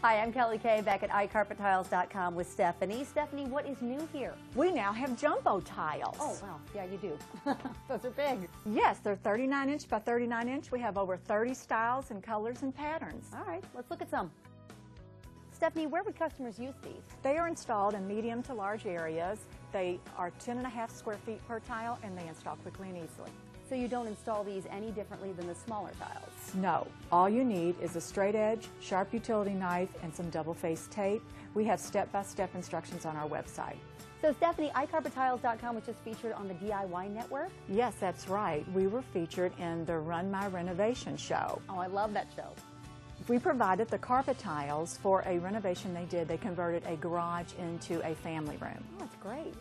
Hi, I'm Kelly Kay back at iCarpetTiles.com with Stephanie. Stephanie, what is new here? We now have jumbo tiles. Oh, wow. Yeah, you do. Those are big. Yes, they're 39 inch by 39 inch. We have over 30 styles and colors and patterns. All right, let's look at some. Stephanie, where would customers use these? They are installed in medium to large areas. They are 10.5 square feet per tile, and they install quickly and easily. So you don't install these any differently than the smaller tiles? No. All you need is a straight edge, sharp utility knife, and some double-faced tape. We have step-by-step instructions on our website. So Stephanie, iCarpetTiles.com was just featured on the DIY Network? Yes, that's right. We were featured in the Run My Renovation show. Oh, I love that show. We provided the carpet tiles for a renovation they did. They converted a garage into a family room. Oh, that's great.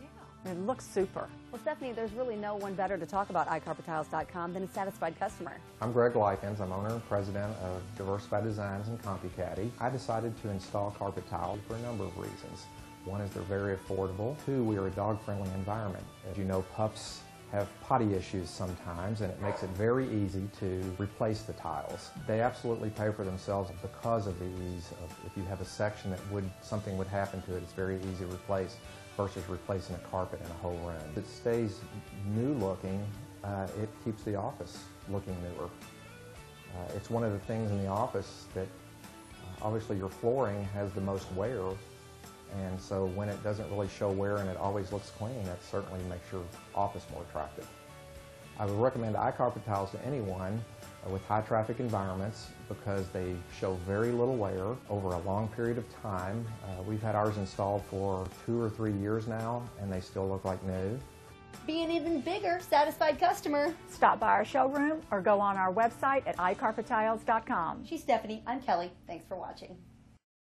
It looks super. Well, Stephanie, there's really no one better to talk about iCarpetTiles.com than a satisfied customer. I'm Greg Likens. I'm owner and president of Diversified Designs and CompuCaddy. I decided to install carpet tiles for a number of reasons. One is they're very affordable. Two, we are a dog-friendly environment. As you know, pups have potty issues sometimes, and it makes it very easy to replace the tiles. They absolutely pay for themselves because of the ease of, if you have a section that something would happen to it, it's very easy to replace versus replacing a carpet in a whole room. It stays new looking, it keeps the office looking newer. It's one of the things in the office that obviously your flooring has the most wear, and so when it doesn't really show wear and it always looks clean, that certainly makes your office more attractive. I would recommend iCarpet tiles to anyone with high traffic environments because they show very little wear over a long period of time. We've had ours installed for 2 or 3 years now, and they still look like new. Be an even bigger satisfied customer. Stop by our showroom or go on our website at iCarpetTiles.com. She's Stephanie. I'm Kelly. Thanks for watching.